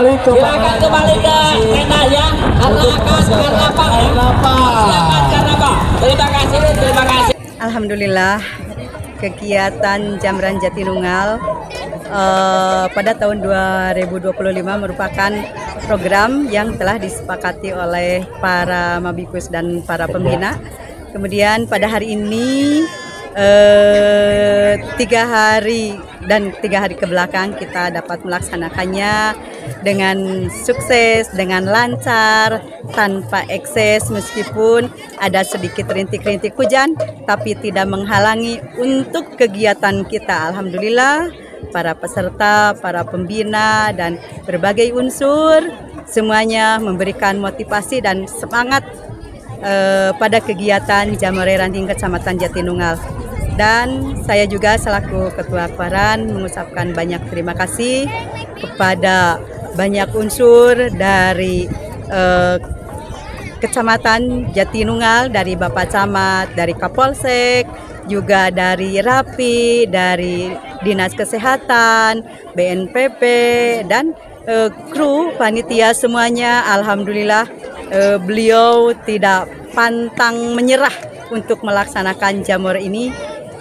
kembali ke silakan kembali ke tenda ya, karena apa ya? Silakan karena apa? Terima kasih. Alhamdulillah, kegiatan Jamran Jatinunggal pada tahun 2025 merupakan program yang telah disepakati oleh para Mabikus dan para pembina. Kemudian pada hari ini 3 hari ke belakang kita dapat melaksanakannya dengan sukses, dengan lancar, tanpa ekses, meskipun ada sedikit rintik-rintik hujan, tapi tidak menghalangi untuk kegiatan kita. Alhamdulillah, para peserta, para pembina, dan berbagai unsur semuanya memberikan motivasi dan semangat pada kegiatan Jamore Ranting Kecamatan Jatinunggal. Dan saya juga selaku Ketua Akbaran mengucapkan banyak terima kasih kepada banyak unsur dari Kecamatan Jatinunggal, dari Bapak Camat, dari Kapolsek, juga dari Rapi, dari Dinas Kesehatan, BNPB, dan kru panitia semuanya. Alhamdulillah, beliau tidak pantang menyerah untuk melaksanakan Jamore ini,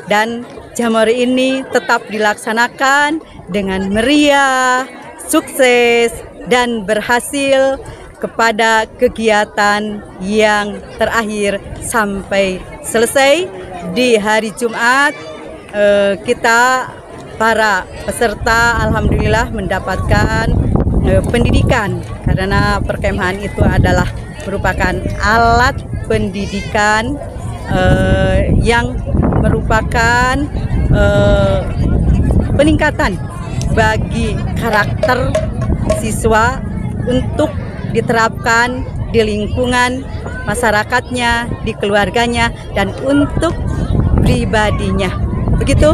dan Jamore ini tetap dilaksanakan dengan meriah, sukses, dan berhasil kepada kegiatan yang terakhir sampai selesai di hari Jumat. Kita para peserta alhamdulillah mendapatkan pendidikan, karena perkemahan itu adalah merupakan alat pendidikan yang merupakan peningkatan bagi karakter siswa untuk diterapkan di lingkungan masyarakatnya, di keluarganya, dan untuk pribadinya. Begitu,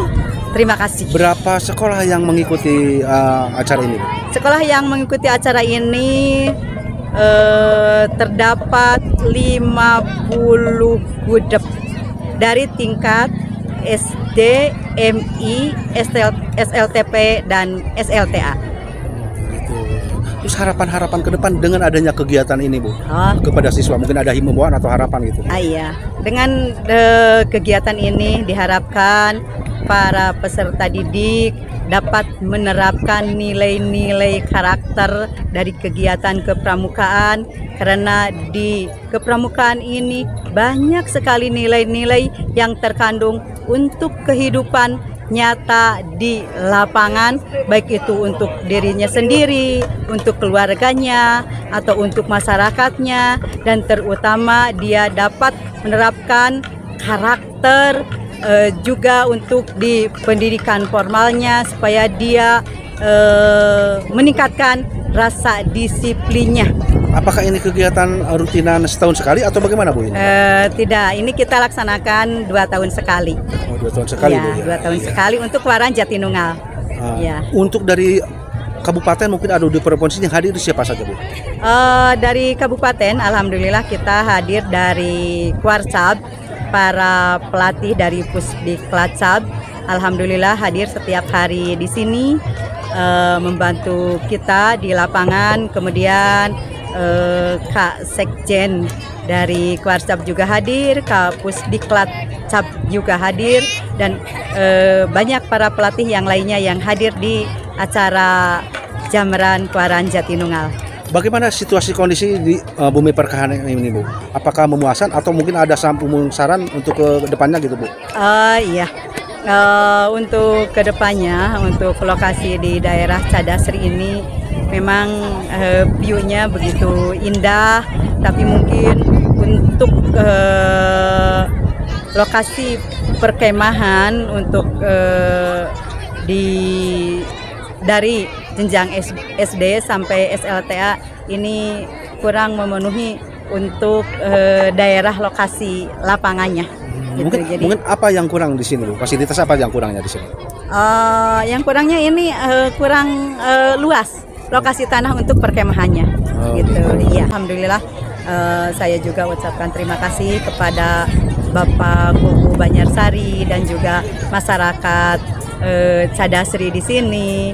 terima kasih. Berapa sekolah yang mengikuti acara ini? Sekolah yang mengikuti acara ini terdapat 50 gudep dari tingkat SD, MI, SLTP, dan SLTA. Terus harapan-harapan ke depan dengan adanya kegiatan ini, Bu, kepada siswa, mungkin ada himbauan atau harapan gitu? Iya, dengan kegiatan ini diharapkan para peserta didik dapat menerapkan nilai-nilai karakter dari kegiatan kepramukaan, karena di kepramukaan ini banyak sekali nilai-nilai yang terkandung untuk kehidupan nyata di lapangan, baik itu untuk dirinya sendiri, untuk keluarganya, atau untuk masyarakatnya, dan terutama dia dapat menerapkan karakter juga untuk di pendidikan formalnya, supaya dia meningkatkan rasa disiplinnya. Apakah ini kegiatan rutinan setahun sekali atau bagaimana, Bu? Ini? Tidak, ini kita laksanakan 2 tahun sekali. Oh, 2 tahun sekali, ya, Bu, ya? 2 tahun sekali untuk Waran Jatinunggal. Ya. Untuk dari kabupaten mungkin ada di provinsi yang hadir siapa saja, Bu? Dari kabupaten, alhamdulillah kita hadir dari Kuarcap, para pelatih dari Pusdiklatcap, alhamdulillah hadir setiap hari di sini membantu kita di lapangan. Kemudian Kak Sekjen dari Kuarcap juga hadir, Kak Pusdiklatcap juga hadir, dan banyak para pelatih yang lainnya yang hadir di acara Jamran Waran Jatinunggal. Bagaimana situasi kondisi di Bumi Perkahanan ini, Bu? Apakah memuaskan atau mungkin ada saran untuk ke depannya gitu, Bu? Iya, untuk kedepannya, untuk lokasi di daerah Cadasri ini memang view-nya begitu indah, tapi mungkin untuk lokasi perkemahan untuk dari jenjang SD sampai SLTA ini kurang memenuhi untuk daerah lokasi lapangannya. Gitu. Mungkin apa yang kurang di sini, Bu? Fasilitas apa yang kurangnya di sini? Yang kurangnya ini kurang luas lokasi tanah untuk perkemahannya. Gitu. Iya, alhamdulillah. Saya juga ucapkan terima kasih kepada Bapak Kubu Banyarsari dan juga masyarakat Cadasri di sini.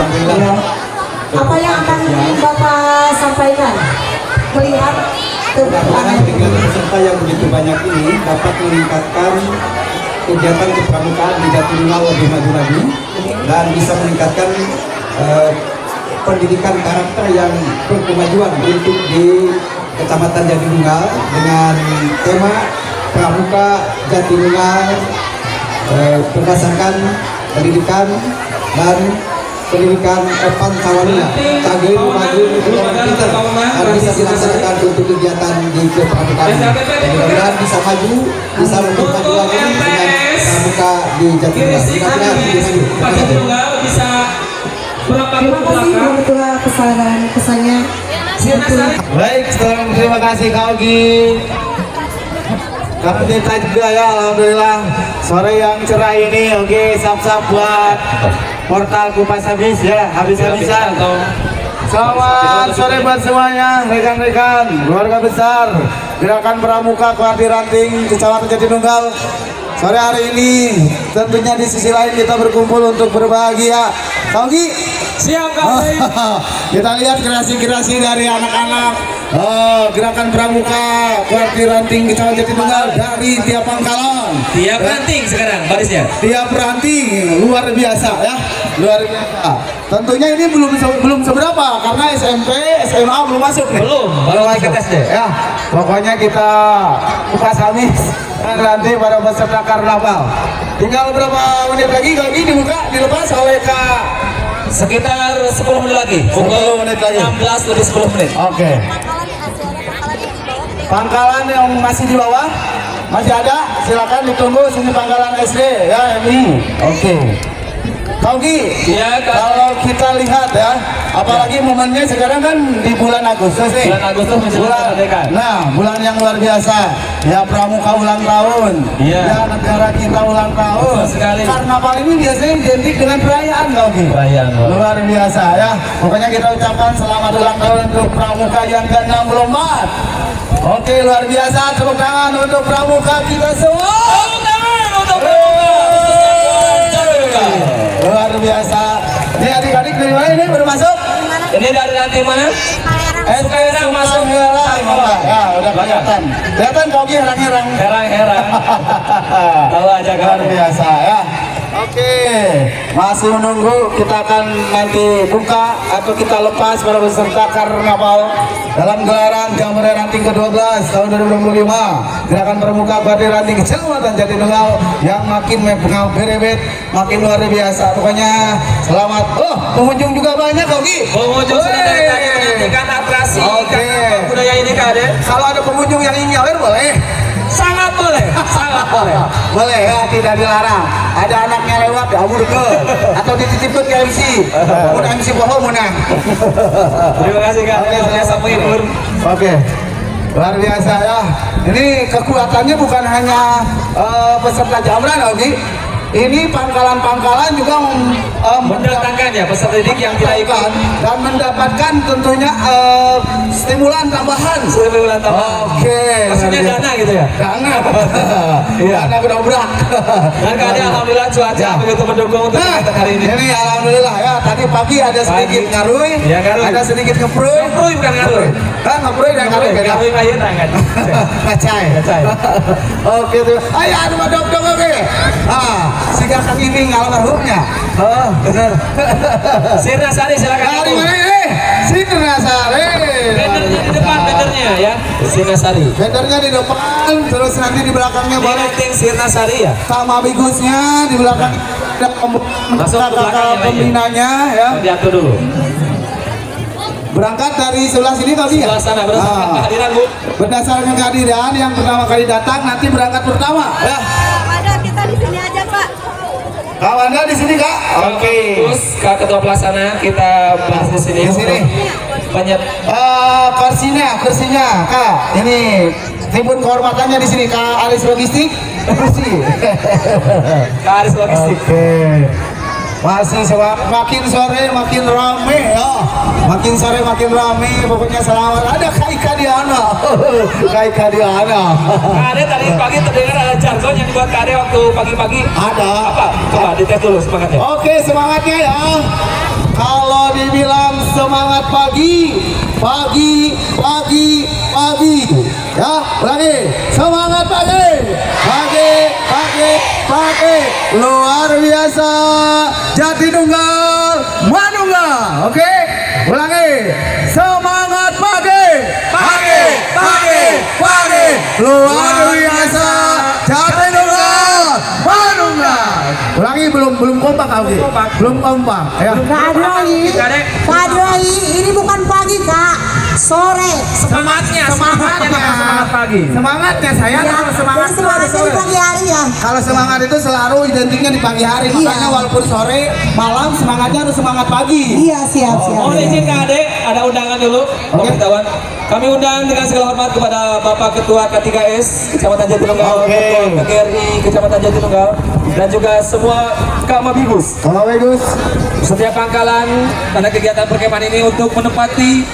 Ya. Apa yang akan Bapak sampaikan melihat mudah-mudahan dengan peserta yang begitu banyak ini dapat meningkatkan kegiatan kepramukaan di Jatinunggal lebih maju lagi dan bisa meningkatkan pendidikan karakter yang berkemajuan untuk di Kecamatan Jatinunggal dengan tema Pramuka Jatinunggal berdasarkan pendidikan dan pendidikan Pancawalina Cagil Maju itu pinter harus bisa dilaksanakan untuk kegiatan di kepramukaan. Mudah-mudahan bisa maju, bisa lebih maju lagi dengan pramuka di Jatinunggal. Jatinunggal bisa Terima kasih Bu Ketua kesannya. Baik, terima kasih Kak Ogi. Kami kita juga ya, alhamdulillah sore yang cerah ini. Oke, sap-sap buat portal Kupas Habis ya, habis-habisan. Selamat sore buat semuanya, rekan-rekan, keluarga besar Gerakan Pramuka Kuarti Ranting Kecamatan Jatinunggal. Sore hari ini tentunya di sisi lain kita berkumpul untuk berbahagia. Kau siap kami. Kita lihat kreasi-kreasi dari anak-anak Gerakan Pramuka Kuarti Ranting Kecamatan Jatinunggal dari tiap pangkalan. Tiap ranting sekarang barisnya. Tiap ranting luar biasa ya, luar biasa. Tentunya ini belum seberapa karena SMP, SMA belum masuk nih. Belum masuk deh ya. Pokoknya kita Kupas Habis dan nanti pada peserta karnaval. Tinggal berapa menit lagi kalau ini dilepas oleh Kak. Sekitar 10 menit lagi. Pukul 10 menit lagi. 16 lebih 10 menit. Oke. Pangkalan yang masih di bawah masih ada, silakan ditunggu sini pangkalan SD ya MI. Oke. Kaugi, Ya, kalau kita lihat ya, apalagi momennya sekarang kan di bulan Agustus nih. Bulan Agustus menjelang kemerdekaan. Nah, bulan yang luar biasa. Ya Pramuka ulang tahun. Iya. Ya negara kita ulang tahun. Betul sekali. Karnaval ini biasanya identik dengan perayaan Kaugi. Perayaan, Pak. Luar biasa ya. Pokoknya kita ucapkan selamat ulang tahun untuk Pramuka yang ke-64. Oke, luar biasa. Tepuk tangan untuk Pramuka kita semua. Tepuk tangan untuk Pramuka. Luar biasa. Ini adik-adik dari mana ini baru masuk? Ini dari ranting mana? Sekarang masuk ya, udah kelihatan. Kelihatan Kaugi herang-herang. Herang-herang. Kalau aja Luar biasa ya. Oke, masih menunggu, kita akan nanti buka atau kita lepas para peserta karnaval dalam gelaran Jamboree Ranting ke-12 tahun 2025 Gerakan Pramuka Kuarti Ranting Kecamatan Jatinunggal yang makin berebet, makin luar biasa. Pokoknya selamat. Oh, pengunjung juga banyak Kaugi. Pengunjung sudah dari tadi menantikan atraksi budaya ini Kade. Kalau ada pengunjung yang ingin nyawer boleh. Sangat boleh, sangat boleh. Boleh ya, tidak dilarang. Ada anaknya lewat, amur ke atau dititipkan ke MC. Mun MC bohong menang. Terima kasih Kak. Saya sampai menghibur. Oke. Luar biasa ya. Ini kekuatannya bukan hanya peserta jamran, Ogi. Ini pangkalan-pangkalan juga mendatangkan ya peserta didik yang tidak ikut dan mendapatkan tentunya stimulan tambahan. Stimulan tambahan. Oke. Maksudnya dana gitu ya? Dana. Iya. Dana bedobrak. Dan Kade alhamdulillah cuaca begitu mendukung untuk kegiatan hari ini. Ini alhamdulillah ya. Tadi pagi ada sedikit ngarui, ada sedikit ngepruy. Ngepruy bukan ngarui. Kan ngepruy dan ngarui beda. Ngarui mah ieu tangan. Kacai. Oke tuh. Ayo anu dok oke. Siga Kang Ibing almarhumnya. Oh, benar. Sirna Sari silakan. Dari mana ini? Sirna Sari. Bendernya di depan, bendernya ya. Sirna Sari. Bendernya di depan, terus nanti di belakangnya boleh Ranting Sirna Sari ya. sama bigusnya di belakang ada Masuk ke belakang pembinanya ya. Diatur dulu. Berangkat dari sebelah sini tadi ya? Sebelah sana berdasarkan kehadiran Bu. Berdasarkan kehadiran yang pertama kali datang nanti berangkat pertama ya. Ada kita di sini aja Pak. Kawannya di sini Kak? Oke. Terus Kak Ketua Pelaksana kita bahas di sini. Di sini. Banyak kursinya Kak. Ini tribun kehormatannya di sini Kak Aris Logistik. Kursi. Kak Aris Logistik. Oke. Masih makin sore makin rame ya. Makin sore makin rame. Pokoknya selamat. Ada Kak Ika Diana. Kak Ika Diana. Kade tadi pagi terdengar ada jargon yang dibuat Kade waktu pagi-pagi. Ada. Apa? Coba dites dulu semangatnya. Oke, semangatnya ya. semangat pagi. Ya, ulangi. Semangat pagi. Pagi. Luar biasa. Jatinunggal, Manunggal. Oke, ulangi. Semangat pagi. Luar biasa. Jatinunggal, Manunggal. Ulangi, belum kompak kali. Belum kompak. Ya. Kak Adroi, ini bukan pagi Kak, sore. Semangatnya pagi. Semangatnya saya kalau semangat Jadi semangatnya di pagi hari ya. kalau semangat itu selalu identiknya di pagi hari. Makanya walaupun sore, malam semangatnya harus semangat pagi. Iya, siap. Mohon izin Kak Ade, ada undangan dulu, pemberitahuan. Kami undang dengan segala hormat kepada Bapak Ketua K3S Kecamatan Jatinunggal, Ketua PGRI Kecamatan Jatinunggal, dan juga semua Kamabigus. Kalau bagus, Setiap pangkalan pada kegiatan perkemahan ini untuk menempati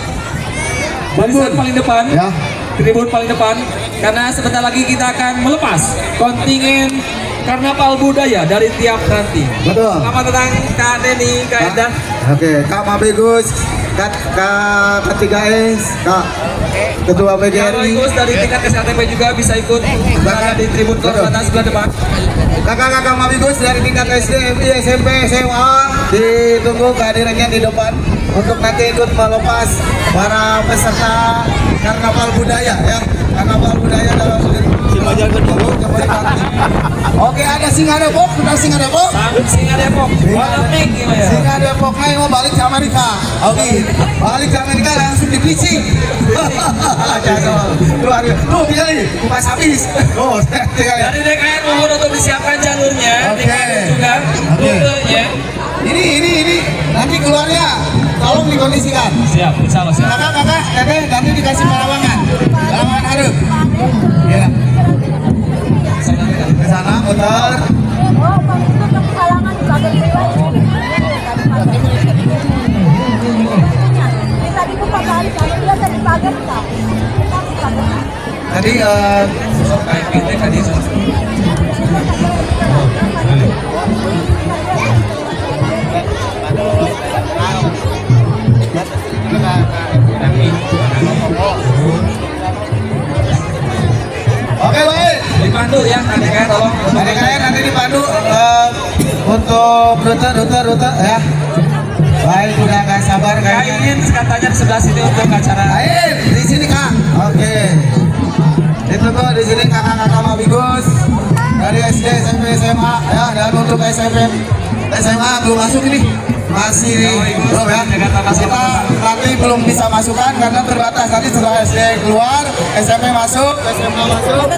barisan paling depan, ya. tribun paling depan, karena sebentar lagi kita akan melepas kontingen karnaval budaya dari tiap nanti. Betul. Selamat datang Kak Deni, Kak Eda. Oke, Kak Mabegus, Kak K3S, Kak Ketua Kalau PGRI, ikut dari tingkat SLTP juga bisa ikut berada di tribun kehormatan sebelah depan. kakak-kakak Mabegus dari tingkat SD, SMP, SMA, ditunggu kehadirannya di depan untuk nanti ikut melepas para peserta karnaval budaya ya. Karnaval budaya dalam Oke, ada Singa Depok, Singa Depok, Polemik gimana ya? Singa Depok mau balik ke Amerika. Oke, balik ke Amerika langsung dipicing. Tuh, tinggal nih, kupas habis. Oh, tinggal ya. Dari DKN mohon untuk disiapkan jalurnya, Oke. DKN juga rutenya. Ini nanti keluarnya tolong dikondisikan. Siap, insya Allah siap. Kakak, nanti dikasih perawangan harus. Ya. Ke sana, muter. Tadi tadi oke, baik. dipandu ya, DKN tolong. Adik-adik nanti dipandu untuk rute ya. Baik, udah gak sabar kayaknya. Kainin katanya di sebelah sini untuk acara. Baik, di sini Kak. Oke. Ditunggu di sini kakak-kakak Mabigus dari SD, SMP, SMA ya, dan untuk SMP, SMA belum masuk ini. Masih belum ya. Kita nanti belum bisa masukkan karena terbatas. Nanti setelah SD keluar, SMP masuk, SMA masuk.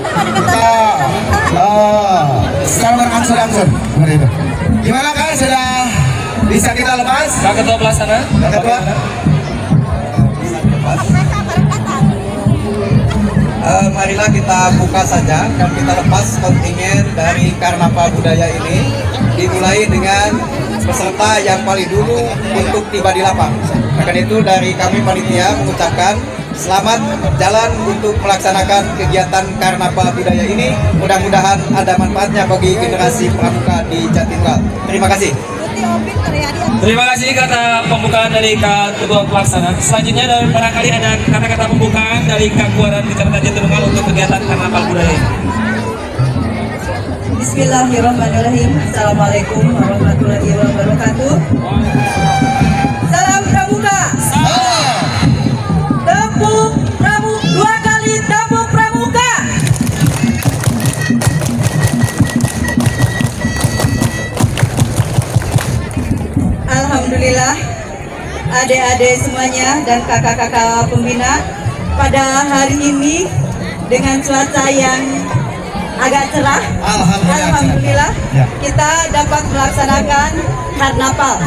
Sekarang berangsur-angsur seperti itu. Gimana Kak? Sudah bisa kita lepas? Kak Ketua Pelaksana. Kak Ketua. Marilah kita buka saja dan kita lepas kontingen dari karnaval budaya ini, dimulai dengan peserta yang paling dulu untuk tiba di lapang. Maka itu dari kami panitia mengucapkan selamat jalan untuk melaksanakan kegiatan karnaval budaya ini. Mudah-mudahan ada manfaatnya bagi generasi pramuka di Jatinunggal. Terima kasih. Terima kasih kata pembukaan dari Kak Ketua Pelaksana. Selanjutnya dari barangkali ada kata-kata pembukaan dari Kak Kuaran Kecamatan Jatinunggal untuk kegiatan karnaval budaya ini. Bismillahirrahmanirrahim. Assalamualaikum warahmatullahi wabarakatuh. Salam Pramuka. Tepuk Pramuka, 2 kali tepuk Pramuka. Alhamdulillah, adik-adik semuanya dan kakak-kakak pembina, pada hari ini dengan cuaca yang agak cerah, alhamdulillah kita dapat melaksanakan karnaval.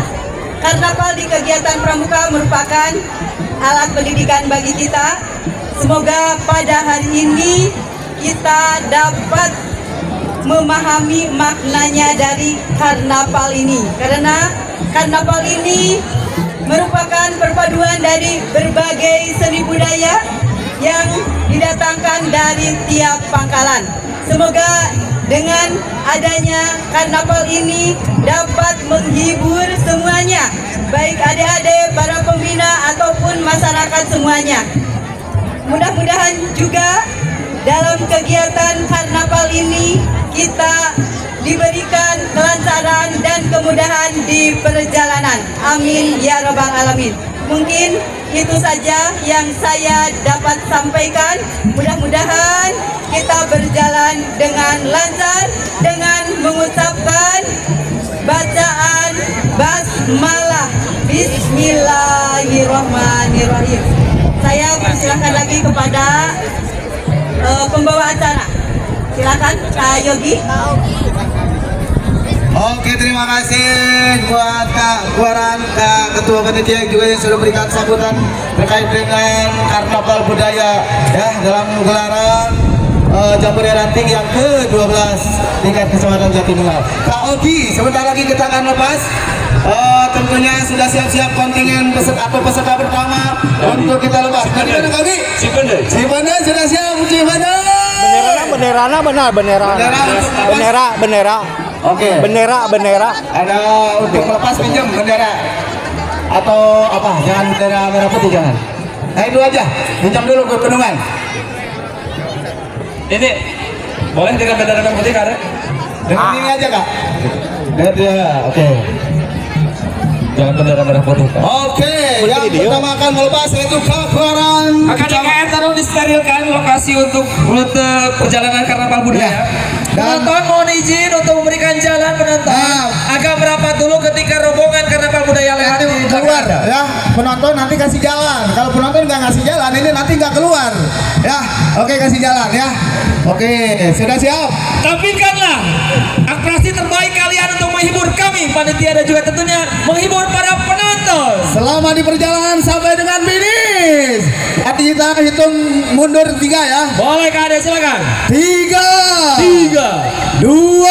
Karnaval di kegiatan pramuka merupakan alat pendidikan bagi kita. Semoga pada hari ini kita dapat memahami maknanya dari karnaval ini, karena karnaval ini merupakan perpaduan dari berbagai seni budaya yang didatangkan dari tiap pangkalan. Semoga dengan adanya karnaval ini dapat menghibur semuanya, baik adik-adik, para pembina, silakan semuanya. Mudah-mudahan juga dalam kegiatan karnaval ini kita diberikan kelancaran dan kemudahan di perjalanan. Amin ya rabbal alamin. Mungkin itu saja yang saya dapat sampaikan. Mudah-mudahan kita berjalan dengan lancar dengan mengucapkan bacaan basmalah. Bismillahirrahmanirrahim. Saya persilahkan lagi kepada pembawa acara. Silakan Kak Yogi. Oke, terima kasih buat Kak Guaran, Kak Ketua Panitia juga yang sudah berikan sambutan terkait dengan karnaval budaya ya dalam gelaran Jambore Ranting yang ke-12 tingkat Kecamatan Jatinunggal. Kak Ogi, sebentar lagi kita akan lepas. Tentunya sudah siap-siap kontingen peserta pertama untuk kita lepas. Dari mana Kak Ogi? Cipendei sudah siap, Cipendei. Bendera. Oke. Bendera. Ada untuk melepas pinjam bendera atau apa? Jangan bendera merah putih jangan. Nah itu aja. Pinjam dulu ke penungan. Ini boleh dengan bendera merah putih Kak? Dengan ini aja Kak. Bendera. Oke. Jangan bendera merah putih Kak. Oke. Yang pertama akan melepas yaitu Kak Guaran. Akan IKN tolong disterilkan lokasi untuk rute perjalanan karnaval budaya. Penonton mohon izin untuk memberikan jalan penonton agak merapat dulu ketika rombongan karnaval budaya lewat keluar ya. Penonton nanti kasih jalan. Kalau penonton nggak ngasih jalan ini nanti nggak keluar ya. Oke, kasih jalan ya. Oke, sudah siap. Tampilkanlah atraksi terbaik kalian untuk menghibur kami panitia dan juga tentunya menghibur para penonton selama di perjalanan sampai dengan finish. Hati kita hitung mundur 3 ya. Boleh Kak Ade, silakan. 3 2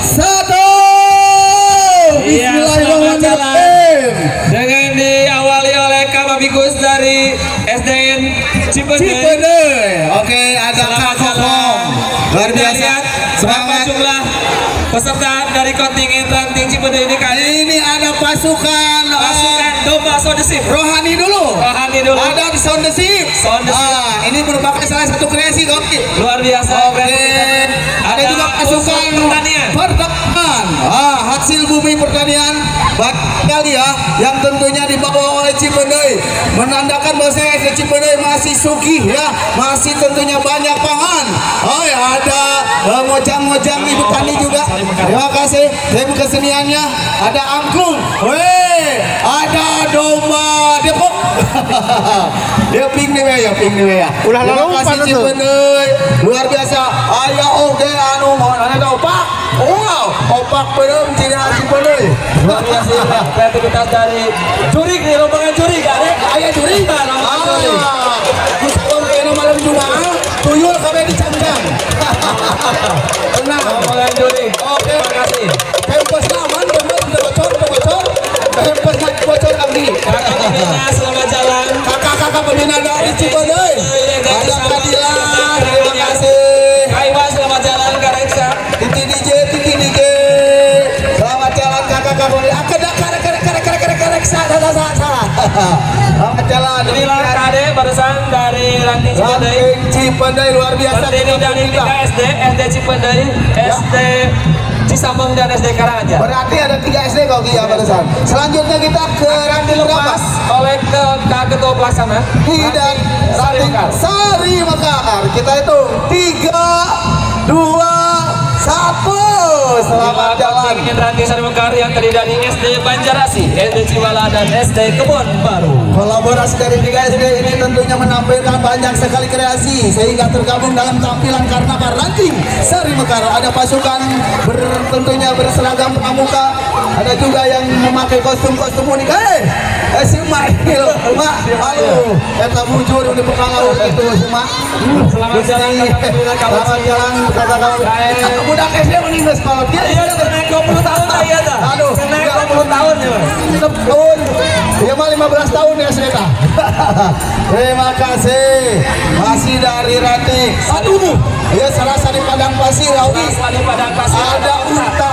1. Bismillahirrahmanirrahim. Dengan diawali oleh Kababikus dari SDN Cipendei. Oke, ada Kak Kokom. Luar biasa. Semangat jumlah peserta dari kontingen Ranting Cipendei ini kali ini ada pasukan domba sound the ship. Rohani dulu. Ada sound the ship. Ini merupakan salah satu kreasi Koki. Luar biasa. Oke. Ada juga pasukan pertanian. Hasil bumi pertanian kali ya yang tentunya dibawa oleh Cipendei menandakan bahwa SD Cipendei masih sugih ya, masih tentunya banyak pangan. Oh ya, ada mojang-mojang ibu tani juga. Terima kasih ibu keseniannya. Ada angklung. Ada domba Depok. Dia ping nih ya. Ulah terima lalu kasih Cipendei. Luar biasa. Aya oge anu mohon ada opak. Opak belum tidak Cipendei. Luar biasa kreativitas dari jurik nih, rombongan jurik kan? Ayah jurik. Kita malam Jumat tuyul sampai dicanggang. Tenang. Rombongan jurik. Oke, terima kasih. Kempes lawan udah bocor. Kempes bocor Anggi. Kakak-kakaknya selamat jalan. Kakak-kakak pembina dari Cipendei. Ada Kadila. Terima kasih. Kak Iwan selamat jalan. Kak Reksa. Titi DJ. Selamat jalan kakak-kakak pembina. Selamat jalan. Inilah Kak Ade barusan dari Ranting Cipendei luar biasa. Terdiri dari 3 SD, SD Cipendei, SD Cisambeng dan SD Karanganyar. Berarti ada 3 SD kok ya barusan. Selanjutnya kita ke Ranting berapa? Oleh Kak Ketua Pelaksana dan Ranting Sari Mekar. Kita hitung 3 2 1. Selamat jalan. Ingin Ranting Sari Mekar yang terdiri dari SD Banjarasi, SD Ciwala dan SD Kebon Baru. Kolaborasi dari 3 SD ini tentunya menampilkan banyak sekali kreasi sehingga tergabung dalam tampilan karnaval Ranting Sari Mekar. Ada pasukan tentunya berseragam pramuka, ada juga yang memakai kostum-kostum unik. Si Mak ini loh, Mak, halo. Kita mujur di Pekalauan itu si Mak. Selamat jalan. Selamat jalan kakak-kakak. Budak SD meninggal sekolah. Iya, naik 20 tahun saya dah. Aduh, naik 20 tahun ya. 10 tahun. Dia mah 15 tahun ya Sreta. Terima kasih. Masih dari Ranting. Aduh, ya serasa di padang pasir, Audi. Di padang pasir. Ada unta.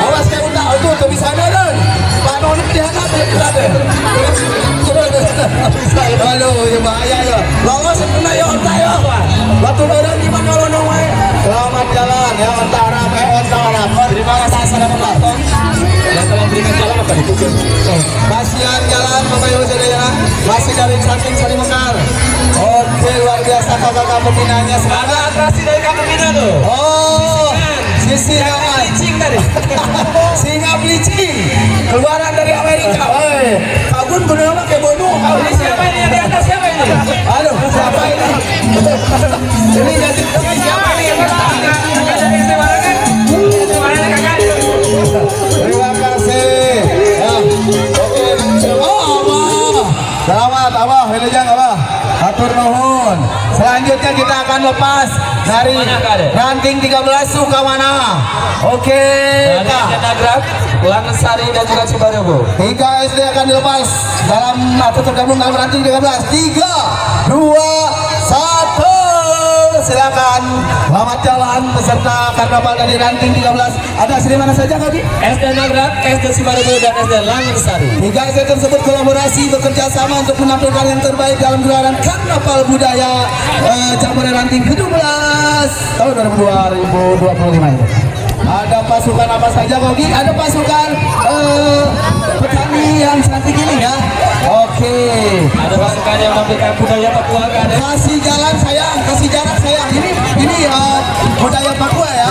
Awas kayak unta, itu bisa ada. Pak Noni dihadap ya. Aduh, ya bahaya ya. Lolos kena ya onta ya. Batu badan gimana lo nong wae. Selamat jalan ya antara PS Tawana. Terima kasih sudah menonton. Yang telah memberikan jalan apa itu? Kasihan jalan Bapak Ibu Saudara. Masih dari samping Sari Mekar. Oke, luar biasa kakak-kakak pembinanya Ada semangat. atraksi dari kakak Mina tuh. Oh, sisi Yang kawan. bleaching tadi. Singa bleaching keluaran dari Amerika. Woi, kabun bener mah kayak bodoh. Ini siapa ini yang di atas siapa ini? Aduh, siapa ini? Ini jadi Siapa ini? Kakak dari Istimewa kan? Istimewa kakak. terima kasih. Ya. Oke. Oh, Abah. Selamat Abah, wilujeng Abah. Atur nuhun. Selanjutnya kita akan lepas dari ranting 13 Sukamana. Oke. Dari Nagrag, Langesari dan juga Cibarengko. 3 SD akan dilepas dalam atau tergabung dalam ranting 13. 3, 2, 1. Silakan. Selamat jalan peserta karnaval dari ranting 13. Ada SD mana saja Kaki? SD Nagrag, SD Cibarengko dan SD Langesari. 3 SD tersebut kolaborasi bekerja sama untuk menampilkan yang terbaik dalam gelaran karnaval budaya Jambore ranting ke-12 tahun 2025 itu. Ada pasukan apa saja Kogi? Ada pasukan petani yang cantik ini ya. Oke. Ada pasukan yang menampilkan budaya Papua kan? Kasih jalan sayang, kasih jarak sayang. Ini budaya Papua ya.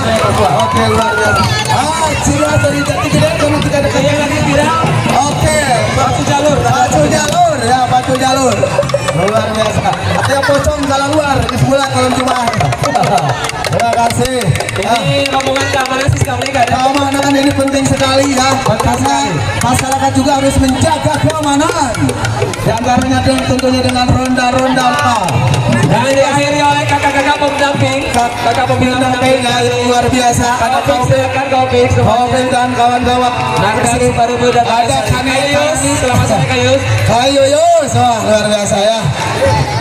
Oke, luar biasa. Ciri khas dari Jati Gede karena kita dekat lagi tidak. Oke, Batu jalur. batu jalur ya, batu jalur. Luar biasa. Artinya pocong kalau luar, di sebulan kalau cuma. Terima kasih. Ini rombongan keamanan Siskam Liga ada. Keamanan ini penting sekali ya, karena masyarakat juga harus menjaga keamanan. Di antaranya tentunya dengan ronda-ronda. Dan diakhiri oleh kakak-kakak pendamping. Kakak Pendamping ya, luar biasa. Ada silakan Kopik Kopik dan kawan-kawan. Nagrag, Cibarengko dan Ada Kayus. Selamat sore Kayus. Kayus, wah luar biasa ya.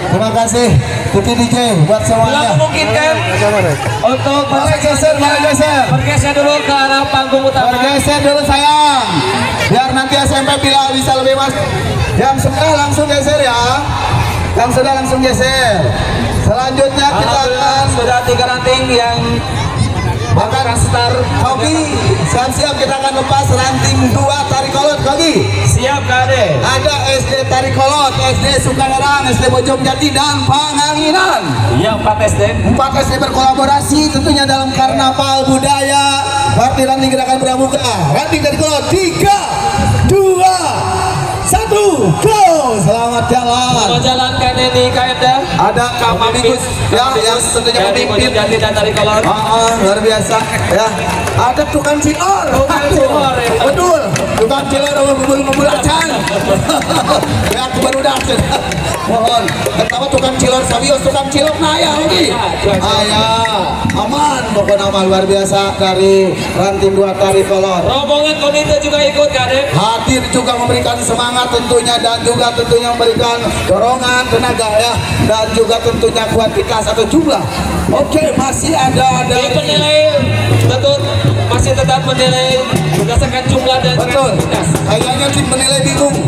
Terima kasih Tuti DJ buat Telah semuanya. memungkinkan untuk Boleh geser, boleh geser. bergeser dulu ke arah panggung utama. Bergeser dulu sayang. Biar nanti SMP bila bisa lebih mas. Yang sudah langsung geser ya. Yang sudah langsung geser. Selanjutnya kita akan Sudah 3 ranting yang bakar start Kogi. Siap-siap kita akan lepas ranting 2 Tarikolot Kogi. siap Kade. Ada SD Tarikolot, SD Sukaherang, SD Bojongjati dan Panganginan. Iya 4 SD. 4 SD berkolaborasi tentunya dalam karnaval budaya. Berarti ranting gerakan pramuka. Ranting Tarikolot 3, 2, 1, go! Selamat jalan. Mau jalan Kade di KMD. Ada Kak Mamikus ya yang tentunya Dari memimpin. Bojongjati dan dari Kolon. Luar biasa ya. Ada tukang cilor. Tukang cilor, ya. Betul. Tukang cilor bubul acan. Ya aku baru datang. Mohon. Pertama tukang cilor sabios tukang cilor naya lagi. Aman pokoknya aman luar biasa dari ranting 2 Tarikolot. Rombongan komite juga ikut Kade. Hadir juga memberikan semangat tentunya dan juga tentunya memberikan dorongan tenaga ya dan juga tentunya kuantitas atau jumlah. Oke, masih ada Di penilai betul masih tetap menilai berdasarkan jumlah dan betul. kreativitas. Kayaknya tim menilai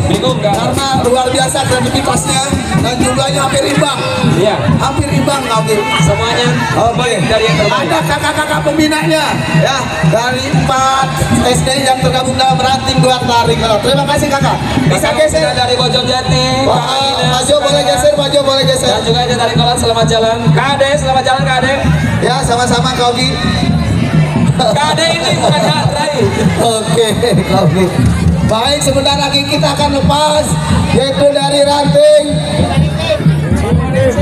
Bingung kan? karena luar biasa kreativitasnya dan jumlahnya hampir imbang. Iya. Hampir imbang oke. Semuanya baik dari yang terbaik. Ada kakak-kakak pembinanya ya dari 4 SD yang tergabung dalam ranting 2 Tarikolot. Terima kasih kakak. Bisa geser dari Bojongjati. Maju boleh geser, maju boleh geser. Dan juga ada dari Kolon selamat jalan. Kade selamat jalan Kade. Ya sama-sama Kogi. Kade ini bukan terakhir. Oke, Kogi. Baik, sebentar lagi kita akan lepas yaitu dari ranting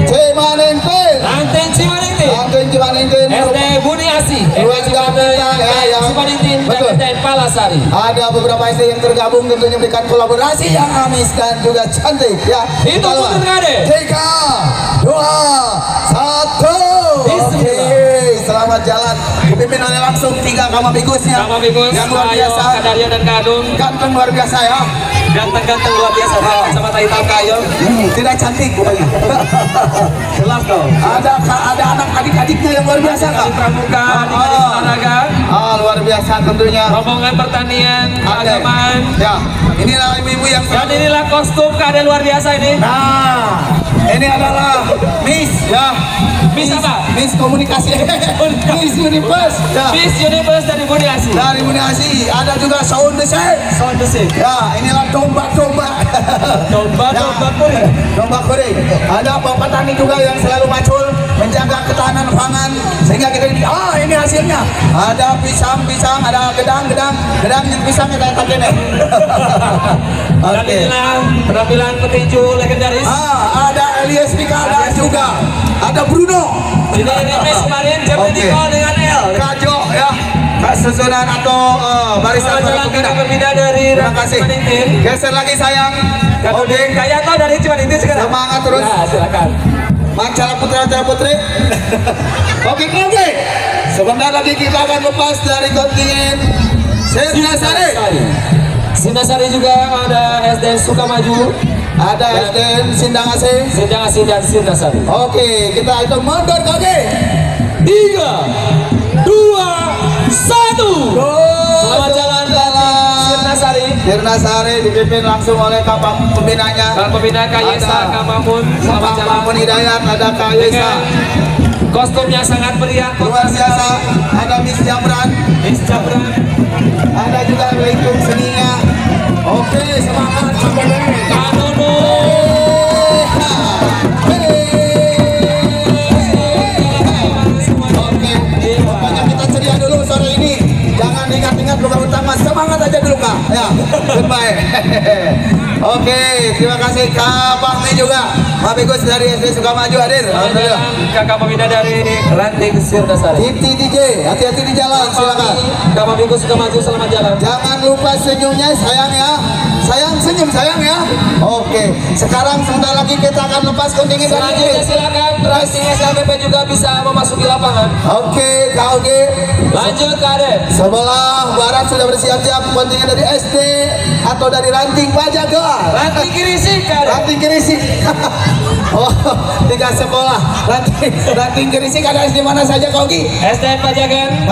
Cimanenten. Ranting Cimanenten. Ranting Cimanenten. SD Budi Asi. Keluarga kita ya yang Cimanenten betul. dan Palasari. Ada beberapa SD yang tergabung tentunya memberikan kolaborasi yang amis dan juga cantik ya. Itu Kita mundur, lepas. Kade. 3, 2, 1. Oke, selamat jalan. Dipimpin oleh langsung 3 Kamabigusnya. Kamabigos, yang luar Ayo, biasa. Kadario dan Kadung. Ganteng luar biasa ya. Ganteng-ganteng luar biasa. Kacamata hitam kayu. Tidak cantik pokoknya. Jelas dong. Ada anak adik-adiknya yang luar biasa Di Kak. pramuka, di olahraga, Luar biasa tentunya. rombongan pertanian, Ada. keagamaan, Ya. inilah ibu-ibu yang Dan inilah kostum keadaan luar biasa ini. Nah, ini adalah Miss ya. Miss apa? Miss komunikasi. Miss Universe. Ya. Miss Universe dari Budi Asi. Dari Budi Asi. Ada juga sound design. Sound besi. Ya, inilah domba-domba. Domba kuring. Domba kuring. Ada bapak tani juga yang selalu macul menjaga ketahanan pangan sehingga kita ini hasilnya. Ada pisang-pisang, ada gedang pisang kita pakai nih. Dan inilah penampilan petinju legendaris. Ada Elias Pikada juga. Ada Bruno. Ini Miss kemarin Jepri dengan L. Kajo ya. Kak susunan atau barisan Jalan kakak berbeda dari terima kasih. Geser lagi sayang. Oke, kayak kau dari Cimantintin sekarang. Semangat terus. Ya, silakan. Macalah putra putri. Oke. Sebentar lagi kita akan lepas dari kontingen Sinasari. Sinasari juga ada SDN Sukamaju. Ada SDN Sindang Asih. Sindang Asih dan Sinasari. Oke, kita hitung mundur kaki. 3, 2, 1. Selamat jalan Sirnasari. Sirnasari dipimpin langsung oleh kapal pembinanya. Kapal pembina Kayesa Kamamun. Selamat jalan. Kamamun Hidayat ada Kayesa. Kostumnya sangat meriah, luar biasa. Ada Miss Jamran. Miss Jamran. Ada juga Lekung seninya. Oke, semangat sampai Kanono. Pokoknya kita ceria dulu sore ini. Jangan ingat-ingat luka utama. Semangat aja dulu Kak. Ya, goodbye. Oke, terima kasih Kak Fahmi juga. Pak Begus dari SD Sukamaju hadir. Alhamdulillah. Kakak pembina dari Ranting Sirnasari. Titi DJ, hati-hati di jalan, silakan. Kakak Begus Sukamaju, selamat jalan. Jangan lupa senyumnya sayang ya. Sayang senyum sayang ya. Oke, sekarang sebentar lagi kita akan lepas kontingen dari Selanjutnya silakan Ranting SLPP juga bisa memasuki lapangan. Oke, Kak Oke. Lanjut Kak Ade. Sebelah barat sudah bersiap-siap kontingen dari SD atau dari Ranting Pajaga. Ranting Kirisik Kak Ade. Ranting Kirisik. Oh, 3 sekolah. Ranting Kirisik ada SD mana saja Kak Oki? SDN Pajagan,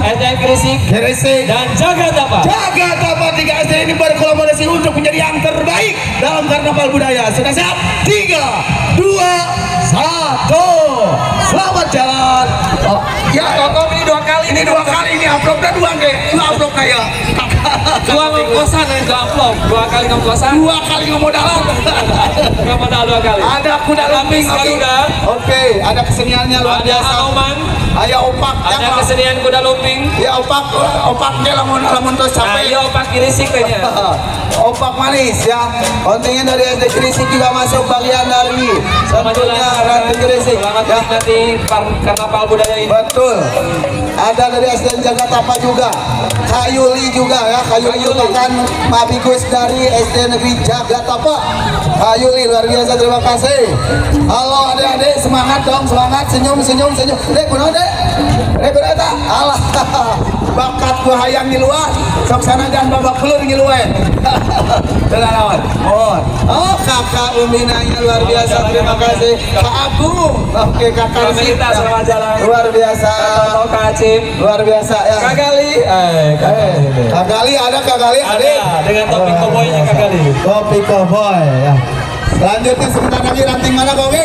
SDN Kirisik, dan Jagatapa. Jagatapa 3 SD ini berkolaborasi untuk menjadi yang terbaik dalam karnaval budaya. Sudah siap? 3, 2, 1. Selamat jalan. Oh, Ya, Kokom ini 2 kali. ini 2 kali ini uploadnya 2 kayak 2 upload kayak 2 ngongkosan yang upload. 2 kali ngongkosan. 2 kali ngemodalan. Nggak modal 2 kali. Ada kuda lumping Garuda. Oke, ada keseniannya luar Ada biasa. Hanoman. Ayo opak Ada kesenian kuda lumping. ya opaknya lamun terus Nah, sampai iya opak Kirisik kayaknya. opak manis ya. Kontingen dari SD Kirisik juga masuk bagian dari Selamat jalan. Ranting Kirisik. Selamat Ya, menikmati karnaval budaya ini. betul. Ada dari SD Jagatapa juga. Kayuli juga ya. Kayuli merupakan Mabigus dari SD Negeri Jagatapa. Kayuli luar biasa, terima kasih. Halo adik-adik, semangat dong, semangat, senyum. Dek, kuno dek. Dek, kuno tak? Alah, bakat gua hayang di luar. Sok sana jangan babak pelur di luar. Tenang Oh, kakak Uminanya luar biasa, terima kasih. Kak Agung, oke kakak Kita selamat jalan. luar biasa. Atau Kak Acim. Luar biasa ya. Kak Gali. Kak Gali ada Kak Gali Ada dengan topi koboynya Kak Gali. Topi cowboy ya. Selanjutnya sebentar lagi ranting mana Kak Oki?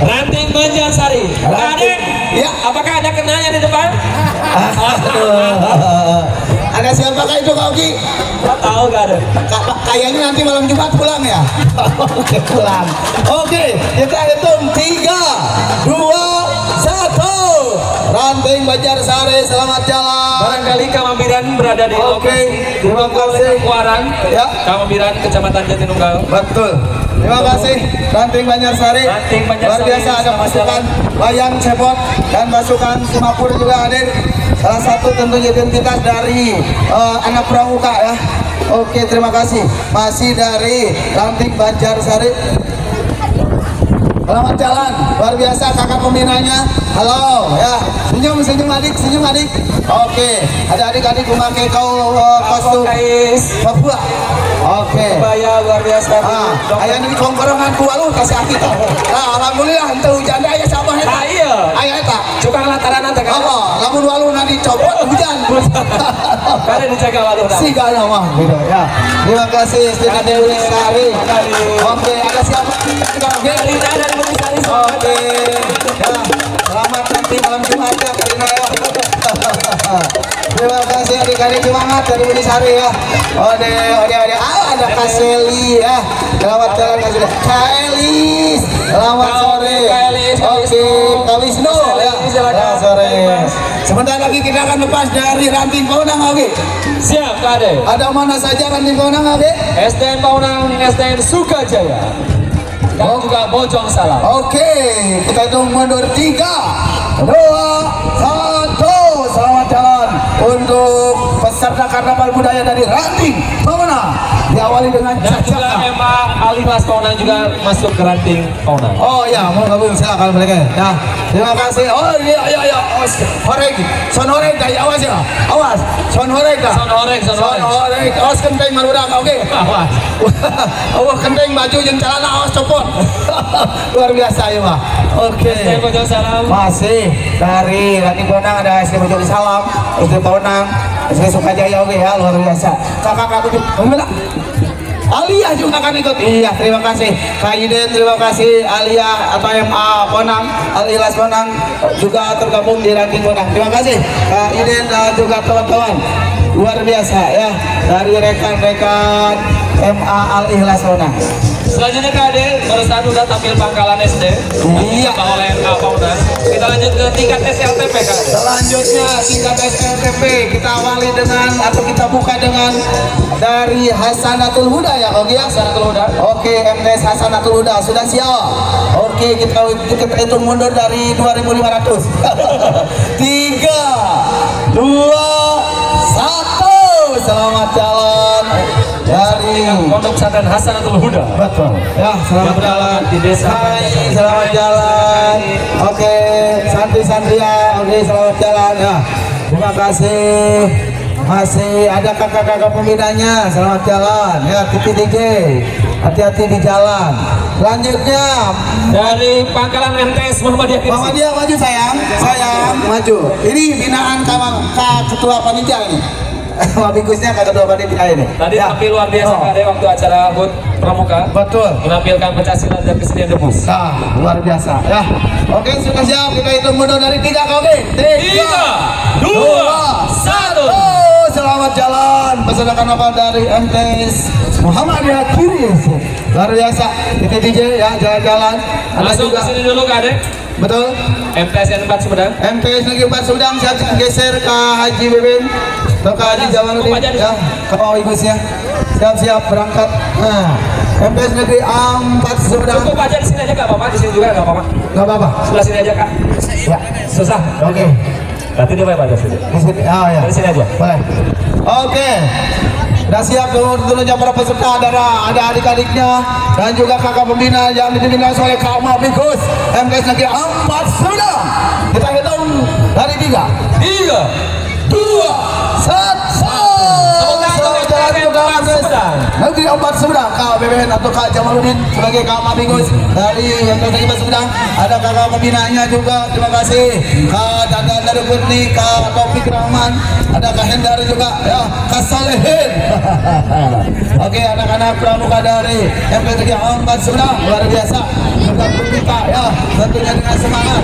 Ranting Banjarsari. Kak Ade. Ya. Apakah ada kenanya di depan? Ada siapakah itu Kak Oki? Kau tahu gak ada? Kayaknya nanti malam Jumat pulang ya. Oke, pulang. Oke, kita hitung 3, 2, 1. Ranting Banjarsari, selamat jalan. Barangkali Kamambiran berada di Oke, terima kasih. Kuarang. Ya. Kamambiran, Kecamatan Jatinunggal. Betul. Terima kasih Ranting Banjarsari. Ranting Banjarsari. Luar biasa, ada pasukan Wayang Cepot dan pasukan Simapur juga hadir. Salah satu tentu identitas dari anak pramuka ya. Oke, terima kasih. Masih dari Ranting Banjarsari. Selamat jalan, luar biasa kakak pembinanya. Halo, ya, senyum adik. Oke, ada adik-adik memakai kostum Papua. Oke. Kebaya luar biasa. Ayah ini kongkorongan ku walu kasih aki tah. Nah, alhamdulillah henteu hujan aya sabah eta. Nah, iya. Aya eta. Cukang lantaran nanti kan. Lamun walu na di copot hujan. Karena dijaga waduh. Siga nama gitu ya. Terima kasih Siti Dewi Sari. Oke, ada siapa? Oke, Karina dari Bumi Sari. oke. Ya, selamat nanti malam Jumat ya Karina ya. Terima kasih adik-adik semangat dari Bumi Sari ya. Ode. Ada Kaseli ya. Selamat jalan Kak Elis. Selamat sore. Oke, Kak Wisnu ya. Selamat sore. Sebentar lagi kita akan lepas dari ranting Paunang oke. Siap, Kak Ade. Ada mana saja ranting Paunang oke? SDN Paunang, SDN Sukajaya. Dan juga Bojong Salam. Oke, kita hitung mundur 3, 2, 1. Selamat jalan untuk peserta karnaval budaya dari ranting Paunang. Diawali dengan Dan juga cacaka. MA Alimas Paunang juga masuk ke ranting Paunang. Oh ya, mau gabung silakan mereka. Ya, terima kasih. Oh iya. Horeg, son horeg dari awas ya. Awas, son horeg dah. Son horeg. Awas kenteng maludak, oke. Awas. Awas kenteng baju yang celana awas copot. Luar biasa ya, Pak. Oke. SDN Bojong Salam. Masih dari ranting Paunang ada SD Bojong Salam, SD Paunang, SD Sukajaya oke ya, luar biasa. Kakak-kakak itu, mana? Alia juga akan ikut. Iya, terima kasih Kak Yuden, terima kasih Alia atau MA Paunang, Al-Ikhlas Paunang juga tergabung di ranting Paunang. Terima kasih Kak Yuden dan juga teman-teman. Luar biasa ya dari rekan-rekan MA Al-Ikhlas Paunang. Selanjutnya Kak Ade, barusan udah tampil Pangkalan SD. Iya. Oleh MA Paunang. Kita lanjut ke tingkat SLTP Kak Ade. Selanjutnya tingkat SLTP kita awali dengan atau kita buka dengan dari Hasanatul Huda ya oke ya. Hasanatul Huda. Oke, MTS Hasanatul Huda sudah siap. Oke, kita hitung mundur dari 2.500. 3, 2, 1. Selamat jalan dari Pondok Pesantren Hasanatul Huda. betul ya, selamat jalan di desa. Hai, selamat jalan. Oke, santri-santri ya. Oke, selamat jalan ya. Terima kasih. Masih ada kakak-kakak pembinanya. Selamat jalan ya. Titi-titi, hati-hati di jalan. Selanjutnya Dari Pangkalan MTS Muhammadiyah Mama Kirsi. dia maju sayang, maju. Ini binaan Kak Ketua Panitia ini. Bagusnya Kak Ketua Panitia ini. Tadi Ya. tampil luar biasa Kak Ade waktu acara HUT Pramuka. Betul. Menampilkan pencaksilat dan kesenian debus. Nah, luar biasa ya. Oke, sudah siap. Kita hitung mundur dari 3 oke. 3, 2, 1. Selamat jalan peserta karnaval dari MTS Muhammadiyah Kiris. Luar biasa. Kita DJ ya, jalan-jalan. Ada Langsung ke juga. sini dulu Kak Ade. Betul. MTSN 4 Sumedang. MTS Negeri 4 Sumedang siap geser ke Haji Beben. Ke Haji Jawanuddin ya. Ke bawah ibusnya. Siap-siap berangkat. Nah, MTS Negeri 4 Sumedang. Cukup aja di sini aja Kak Bapak, di sini juga nggak apa-apa. Nggak apa-apa. Sebelah sini aja Kak. Ya. Susah. Oke. Berarti dia baca sini. Di sini. Oh ya. Dari sini aja. Boleh. Oke. Sudah siap dulu para peserta, ada adik-adiknya dan juga kakak pembina yang dipimpin oleh Kak Mabikus MTS Negeri 4 Sumedang. Kita hitung dari 3, 2, 1. Selamat jalan untuk MTS Negeri 4 Sumedang. Kak BBN atau Kak Jamaluddin sebagai Kak Mabikus dari MTS Negeri 4 Sumedang. Ada kakak pembinanya juga. Terima kasih Kak Dadan dari Putri, Kak Taufik Rahman, ada Kak Hendar juga ya, Kak Salehin. Oke, anak-anak pramuka dari MTS Negeri 4 Sumedang luar biasa. Juga kita ya, tentunya dengan semangat.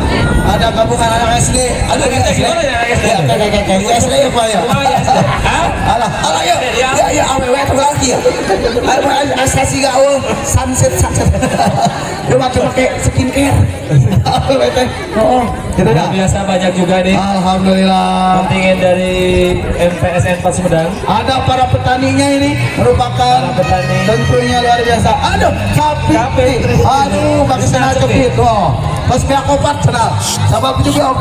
Ada gabungan anak SD, ada Kita gimana ya anak SD? Ya, kakak SD apa ya? Alah, ya, awewe itu lagi ya. Asasi gaul, sunset. Dia pakai skincare. Oh, gitu Luar dah. biasa banyak juga nih Alhamdulillah. kontingen dari MTSN 4 Sumedang. Ada para petaninya ini merupakan Para petani. tentunya luar biasa. Aduh, kapit. Aduh, pakai sana cepit. Oh, pas pihak obat kenal. Sabab juga.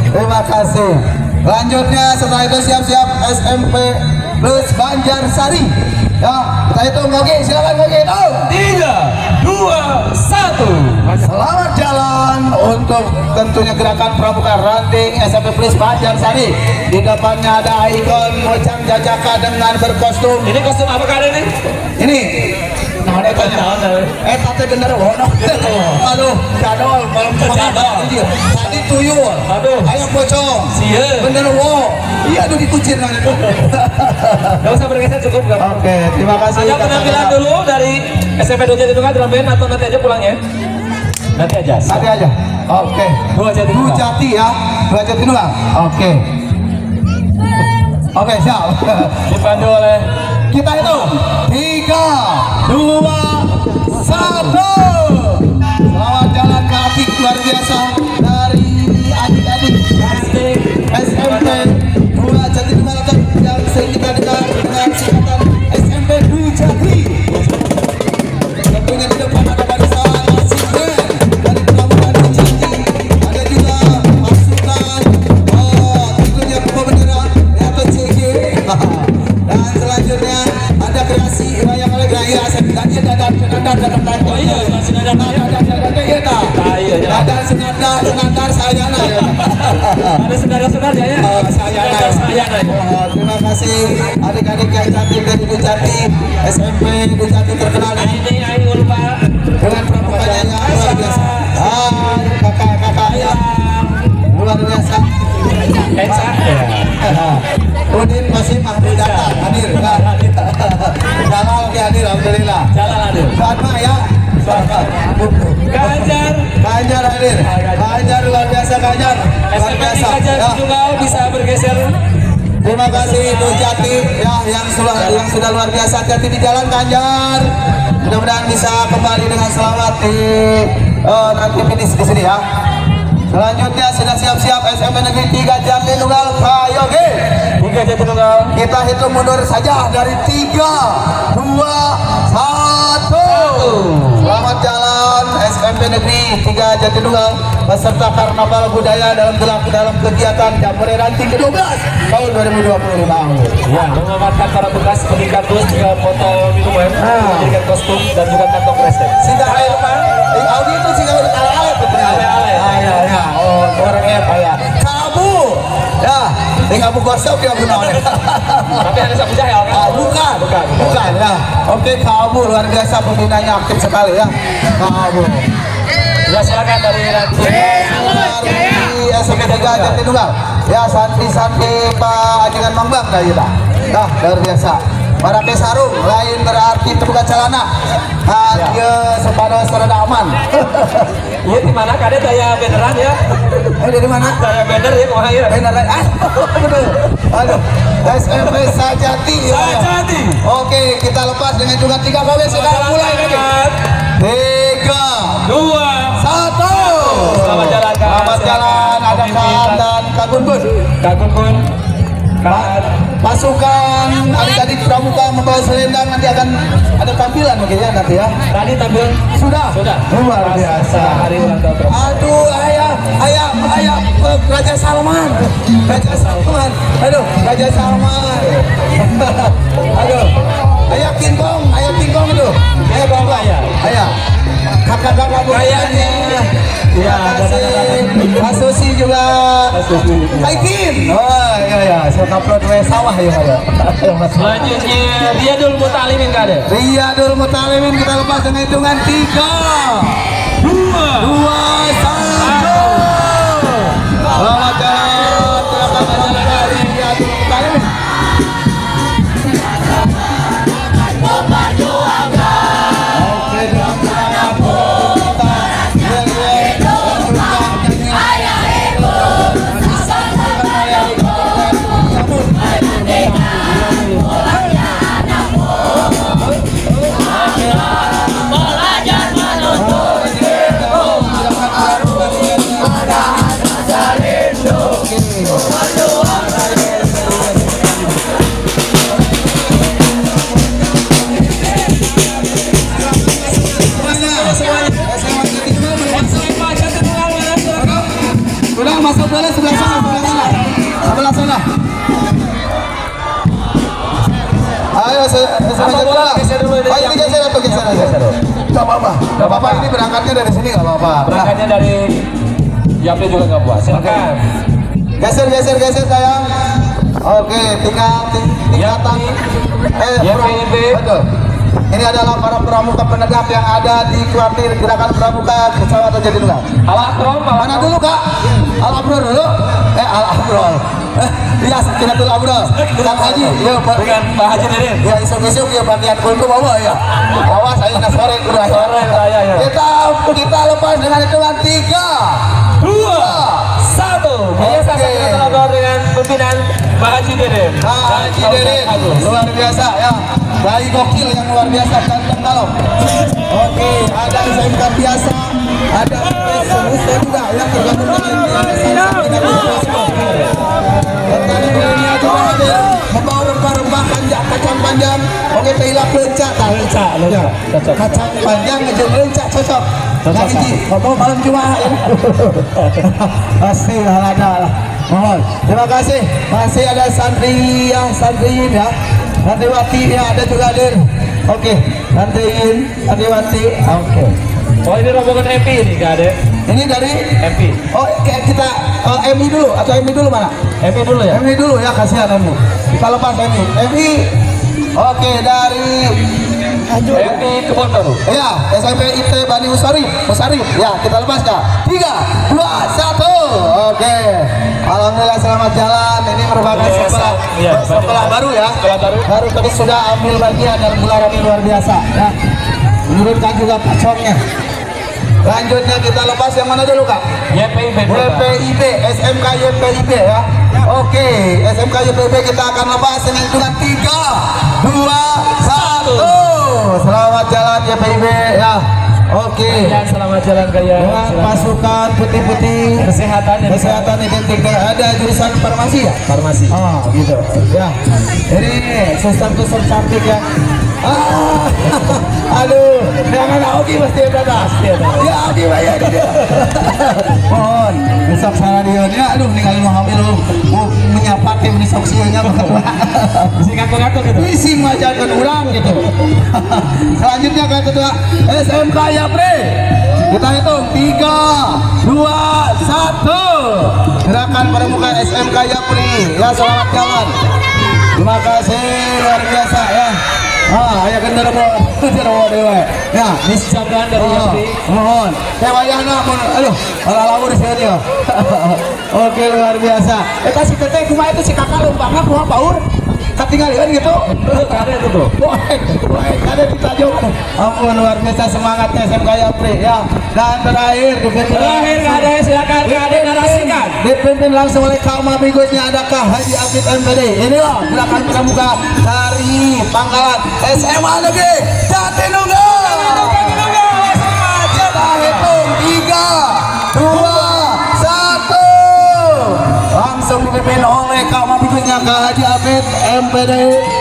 Terima kasih. Lanjutnya setelah itu siap-siap SMP plus Banjarsari. Ya, kita hitung oke, silakan oke. 3, 2, 1. Selamat jalan untuk tentunya gerakan pramuka ranting SMP Plus Banjarsari. Di depannya ada ikon Mojang Jajaka dengan berkostum. Ini kostum apa Kak Ade nih? Ini Nah, tante bener woh. Aduh, jadol, malam jadol. Tadi tuyul. Aduh. Ayam pocong. Sieun. Bener woh. Iya, aduh dikucir nanti. Gak usah bergeser, cukup gak? Oke, terima kasih. Ada penampilan dulu dari SMP 2 Jatinunggal drum band atau nanti aja pulang ya? Nanti aja. Nanti aja. Oke. Dua Jatinunggal. Dua Jati ya. Dua Jatinunggal. Oke. Oke, siap. Dipandu oleh Kita itu 3, 2, 1. Selamat jalan kaki luar biasa dari adik-adik SMP 2 Jatinunggal yang sering kita dengar dengan singkatan SMP 2 Jati. Tentunya di depan ada barisan asisten dari Pelabuhan Jati. Ada juga pasukan tentunya pembawa bendera atau CG. Dan selanjutnya ada kreasi wayang oleh gaya dadan sayana ya. ada saudara-saudara ya. Terima kasih adik-adik yang cantik dari Dujati SMP Dujati terkenal Ini ayo lupa dengan pramukanya yang luar biasa. Kakak-kakak yang luar biasa. Udin masih mahdi datang hadir. Jalal hadir alhamdulillah. Jalan hadir. Fatma ya. Ganjar hadir. Ganjar luar biasa Ganjar. Luar SMP biasa. Ganjar Ya. Tunggal bisa bergeser. Terima kasih Dujati ya yang sudah luar biasa hati di jalan Ganjar. Mudah-mudahan bisa kembali dengan selamat di nanti finish di sini ya. Selanjutnya sudah siap-siap SMP Negeri 3 Jatinunggal Prayogi. 3 Jatinunggal. Kita hitung mundur saja dari 3, 2, 1. Selamat jalan SMP Negeri 3 Jatinunggal beserta Karnaval Budaya dalam kegiatan Jambore Ranting ke-12 tahun 2025. Ya, mengamankan para bekas pengikat bus juga foto minuman, memberikan kostum dan juga kantong kresek. Sehingga air Audi itu sehingga ale-ale ya. Oh, orangnya apa ya? Kamu. Ya, tinggal buku gosok dia gunakan. Tapi ada sapu jahil kan? Bukan ya. Oke, kamu luar biasa pembinanya aktif sekali ya. Kamu. Ya silakan dari SMP 3 Jatinunggal. Ya santi Pak Ajengan Mangbang dah kita. Nah, luar biasa. Pakai sarung lain berarti terbuka celana. Dia sepadan serada aman. Iya di mana kade daya beneran ya? Dari mana? Daya bener ya kok ya? Beneran. Betul. Aduh. SMP Sajati. Sajati. Oke, kita lepas dengan juga 3 kali sudah mulai lagi. 3, 2, 1. Selamat jalan Kak. Selamat jalan. Ada Kak dan Kak Gunbun. Kak Gunbun. Pasukan adik-adik pramuka membawa selendang nanti akan ada tampilan mungkin ya nanti ya. Tadi tampil Sudah. Luar biasa. Hari ulang tahun. Aduh, ayah, Raja Salman. Aduh, Raja Salman. Aduh, ayah King Kong itu. Ayah bangga ya. Ayah. Kakak-kakak kayaknya. Ya, Pak Susi juga. Aikin. Oh, iya. Saya upload sawah ya, Pak. Selanjutnya Riyadul Mutalimin kade. Riyadul Mutalimin kita lepas dengan hitungan 3, 2, 1. Selamat jalan. Selamat jalan dari Riyadul Mutalimin. Masuk bola sebelah sana. Ayo geser dulu. Ayo geser aja. Gak apa-apa. Ini berangkatnya dari sini gak apa-apa. Berangkatnya dari jamnya juga nggak puas. Silakan. Geser sayang. Oke, tingkatan. YPB. Betul. Ini adalah para pramuka penegak yang ada di kuartir Gerakan Pramuka Kecamatan Jatinunggal. Al-Abrol, Mana dulu Kak? Al-Abrol dulu. Al-Abrol. Iya, kita dulu Abrol. Kang Haji, ya Pak. dengan Pak Haji Deden. Ya isuk-isuk ya bagian kultur bawa ya. Awas saya sore udah sore. Ya. Kita lepas dengan hitungan 3, 2, 1. Biasa kita telah dengan pimpinan Pak Haji Deden. Haji Deden luar biasa ya. Bayi gokil yang luar biasa kantong kalau. Oke, ada SMK biasa, ada semesta juga yang tergabung dengan juga ada membawa rempah-rempah kacang panjang. Oke, teilah lencak, kacang panjang ngejeng lencak cocok. Lagi ngomong malam Jumat. Pasti ada. Mohon. Terima kasih. Masih ada santriin ya. Santriwati ya, ada juga hadir. Oke, santriwati. Oke. Oh, ini rombongan MP ini Kak Ade. Ini dari MP. Oh, kita MI dulu atau MI dulu mana? MP dulu ya. MI dulu ya, kasihan MI. Kita lepas MI. Oke, dari MP Kebon Baru. ya, SMP IT Bani Usari. Ya, kita lepas Kak. 3, 2, 1. Oke. Alhamdulillah selamat jalan. Ini merupakan sekolah baru ya. Baru tadi sudah ambil bagian dan gelaran luar biasa ya. Menurunkan juga pacongnya. Lanjutnya kita lepas yang mana dulu Kak? YPIB, SMK YPIB ya. Oke, SMK YPIB kita akan lepas dengan hitungan 3, 2, 1. Selamat jalan YPIB ya. Oke. Selamat jalan Kaya. Pasukan putih-putih kesehatan identik. Ada jurusan farmasi ya? Farmasi. Oh gitu ya. Ini suster cantik ya. Aduh, jangan Oki pasti ada. Ya Oki bayar dia. Mohon, besok salah dia. Aduh, ningali mau hamil menyapa tim di soksinya bakal. Bisa ngaku-ngaku gitu. Isi majakan orang gitu. Selanjutnya ke ketua SMK ya Bre. Kita hitung 3, 2, 1. Gerakan Pramuka SMK Yapri. Ya, selamat jalan. Terima kasih luar biasa ya. Ayah genderuwo dewe. Ya, Misjagan dari Yapri. mohon. Wayahna aduh, lalu di sini ya. Oke, luar biasa. Kasih teteh kumaha itu si kakak lumpangna kumaha baur. Ketinggalan gitu. Ada itu tuh. Ada di Tanjung. Ampun, luar biasa semangatnya SMK Yapri ya. Dan terakhir ada silakan Kak Ade narasikan. dipimpin langsung oleh kaum abigusnya adakah Haji Afid MPD. Inilah gerakan pramuka dari Pangkalan SMA Negeri Jatinunggal. Kita hitung 3, 2, 1. Langsung dipimpin oleh kaum abigusnya Haji Afid MPD.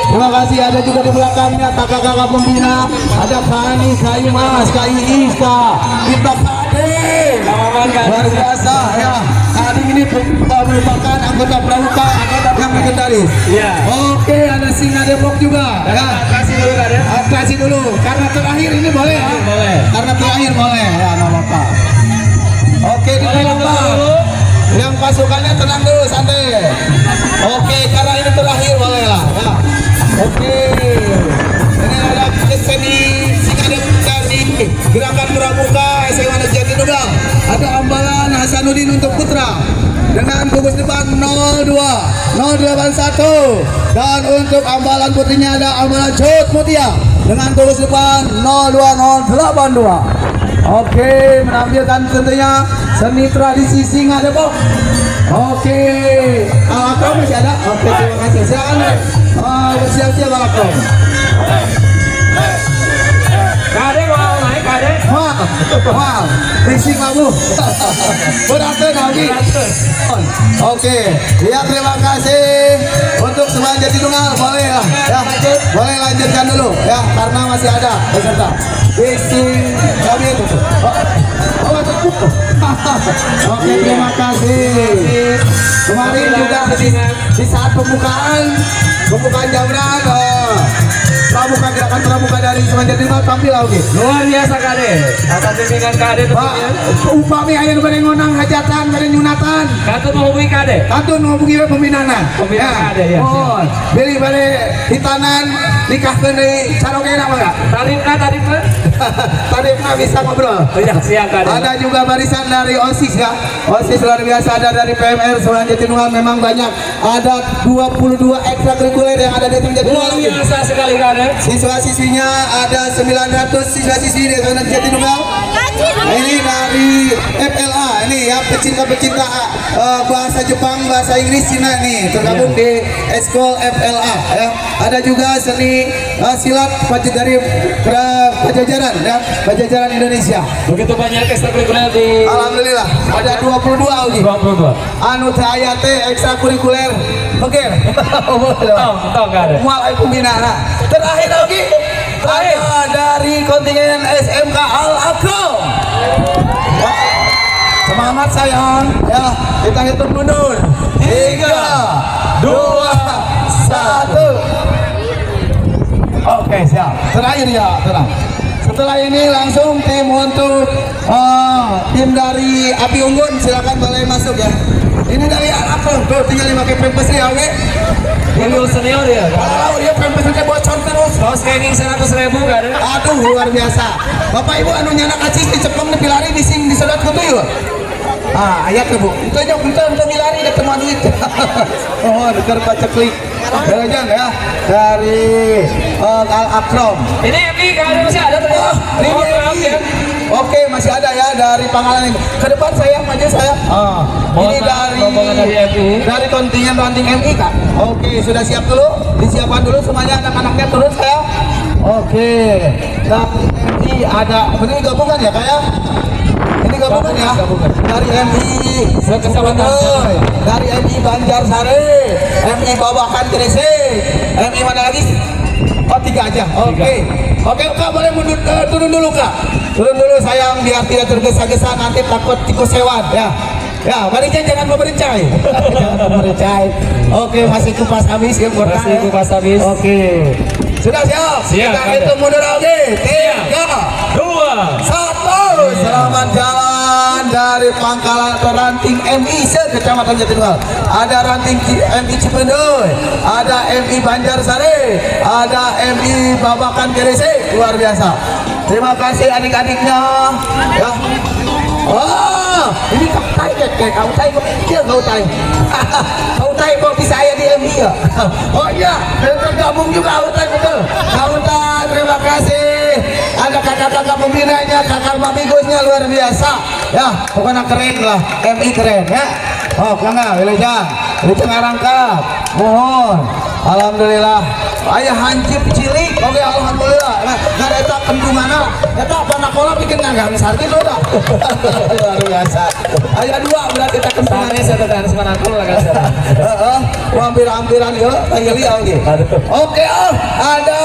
Terima kasih. Ada juga di belakangnya kakak-kakak pembina. Ada Kani, Kaimas, Kaisa, kita Kade. Luar biasa ya. Kade ini merupakan anggota pramuka yang legendaris. Iya. Oke, ada Singa Depok juga. Ya. Kasih dulu Kak Ade. Kasih dulu. Karena terakhir ini boleh ya. Boleh. Karena terakhir boleh. Ya, nggak apa-apa. Oke, di belakang. Yang pasukannya tenang dulu, santai. Oke, karena ini terakhir boleh lah. Ya. Oke, ini ada seni dari gerakan pramuka SMA Negeri Jatinunggal. Ada ambalan Hasanuddin untuk putra dengan gugus depan 02 081, dan untuk ambalan putrinya ada ambalan Jod Mutia dengan gugus depan 02082. Oke, menampilkan tentunya seni tradisi Singa Depok. Oke, Alakom masih ada. Oke, terima kasih. Silakan. Bersiap-siap Alakom. Kak Ade mau naik Kak Ade. Wah, risik kamu. Berantem lagi. Oke, ya terima kasih untuk semua Jatinunggal. Boleh lah, ya, boleh lanjutkan dulu, ya, karena masih ada peserta. Risik kami itu. Oke, terima kasih. Kemarin juga di saat pembukaan jam berapa? pramuka, gerakan pramuka dari Semanjat Timur tampil lagi. Luar biasa Kade. Atas bimbingan Kade tentunya. Upami aya nu bade ngonang hajatan, bade nyunatan. Kantun menghubungi Kade. Kantun menghubungi pembinanan. Pembinaan Kade ya. Oh, beli bade hitanan nikahkeun deui carogena mah. Tarifna. Tarifna bisa ngobrol. Ya, siap Kade. Ada juga barisan dari OSIS ya. OSIS luar biasa, ada dari PMR Semanjat Timur memang banyak. Ada 22 ekstrakurikuler yang ada di Semanjat Timur. Luar biasa sekali Kade. Siswa-siswinya ada 900 siswa-siswi di Semanjat Timur. Ini dari FLA, ini ya pecinta-pecinta bahasa Jepang, bahasa Inggris, Cina nih tergabung di Eskol FLA ya. Ada juga seni silat dari Pajajaran ya, Pajajaran Indonesia. Begitu banyak ekstrakurikuler di Alhamdulillah ada 22 uji. 22. Anu teh aya teh ekstrakurikuler beger. Tahu Kade. Mulai pembinaan. Terakhir lagi ada dari kontingen SMK Al Akram. Ya. Semangat sayang. Ya, kita hitung mundur. 3, 2, 1. Oke, siap. Terakhir ya, tenang. Setelah ini langsung tim untuk tim dari Api Unggun, silakan boleh masuk ya. Ini dari Al Akram, tuh tinggal pakai pempes ya, oke? Ini senior ya. Kalau dia pempesnya bocor terus. Kaos kenging 100.000 Kade. Aduh, luar biasa. Bapak Ibu anu nyana kacis dicepeng dipilari dising disodot ku tuyul. Ayat ke Bu. Itu aja bentar milari da teman duit. Oh, deker baca klik. Jangan ya dari Al Akram. Ini MI Kade masih ada ternyata. Ini oke, masih ada ya dari Pangalan ini. Ke depan saya, maju saya. Ini dari kontingen ranting MI Kak. Oke, sudah siap dulu. Disiapkan dulu semuanya anak-anaknya turun saya. Oke. Dan MI ada, ini gabungan ya Kak ya? Ini gabungan ya? Dari MI dari MI Banjarsari, MI Babakan Gresik, MI mana lagi? Oh, 3 aja. Oke Kak, boleh mundur, turun dulu Kak. Turun dulu sayang, biar tidak tergesa-gesa nanti takut tikus hewan ya. Ya, Marijan jangan memericai. Jangan memericai. Oke, masih kupas habis ya, Masih kupas habis. Oke. Sudah siap? Siap. Kita hitung mundur lagi. 3, 2, 1. Selamat jalan dari Pangkalan atau ranting MI Kecamatan Jatinunggal. Ada ranting MI Cipendoy, ada MI Banjarsari, ada MI Babakan Gresik. Luar biasa. Terima kasih adik-adiknya. Ya. Oh, ini kau tahu kayak kau tahu kok kau tahu. Kau tahu kok bisa saya di MI ya. Oh iya, tergabung juga kau tahu betul. Kau tahu, terima kasih. Ada kakak-kakak pembinanya, kakak mamigosnya luar biasa. Ya, pokoknya keren lah, MI keren ya. Oh, bangga, Wilujang ngarangkat. Mohon. Alhamdulillah. Ayah hancip cilik. Oke, alhamdulillah. Nah, eta kendungana, eta panakola bikin nganggang sarti tuh dah. Luar biasa. Ayah 2 berarti kita kendungana saya tekan semanakul lah kan. Hampir-hampiran ya, tayeli oke. Oke, ada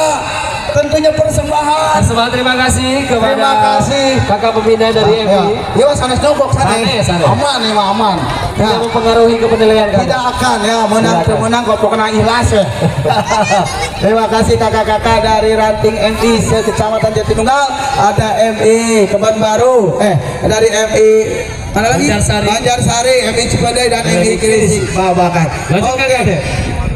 tentunya persembahan. Terima kasih kepada kakak pembina dari MI. Ya, sanes jongkok sana. Aman ya, aman. Tidak mempengaruhi kepenilaian kan? Tidak akan ya, menang kok pokoknya ikhlas ya. Terima kasih kakak-kakak dari ranting MI Kecamatan Jatinunggal. Ada MI Kebon Baru, dari MI mana lagi? Banjarsari, MI Cipendoy dan MI Gresik Babakan. Oke.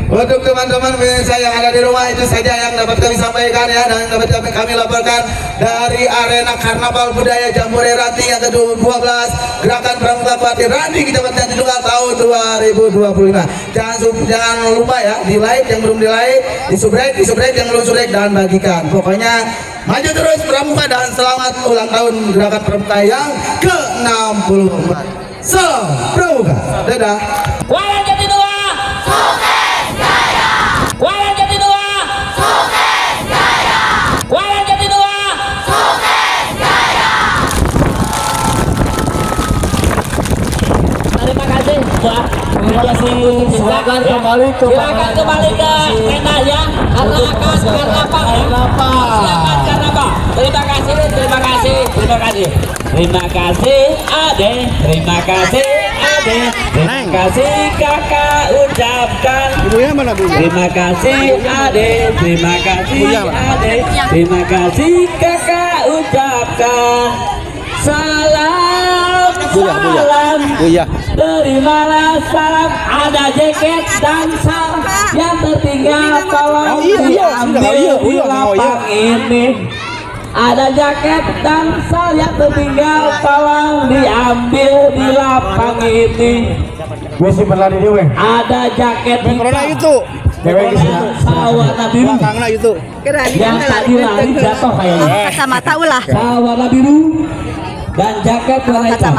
Untuk teman-teman saya yang ada di rumah, itu saja yang dapat kami sampaikan ya, dan dapat kami laporkan dari arena Karnaval Budaya Jambore Ranting yang ke-12 Gerakan Pramuka Parti Ranting Kecamatan Jatinunggal tahun 2025. Jangan lupa ya, di like yang belum di like, di subscribe yang belum subscribe, dan bagikan. Pokoknya maju terus Pramuka, dan selamat ulang tahun Gerakan Pramuka yang ke-64. Salam Pramuka. Dadah. Walang Jatinunggal. Walang Jatinunggal. Sukses Jaya. Walang Jatinunggal. Sukses Jaya. Terima kasih, Pak. Terima kasih. Silakan kembali ke tenda ya. Karena apa ya? Silakan karena. Terima kasih. Terima kasih Ade. Terima kasih Ade. Terima kasih kakak ucapkan. Ibunya mana Bu? Terima kasih adek, terima kasih adek, terima kasih kakak ucapkan. Salam, salam, terimalah salam. Ada jaket dan sal yang tertinggal tolong diambil di lapang ini. Ada jaket dan sal yang tertinggal tolong diambil di lapang ini. Ada jaket Corona itu. warna biru itu. yang tadi lari jatuh kayaknya. Kacamata ulah. Warna biru dan jaket warna hitam.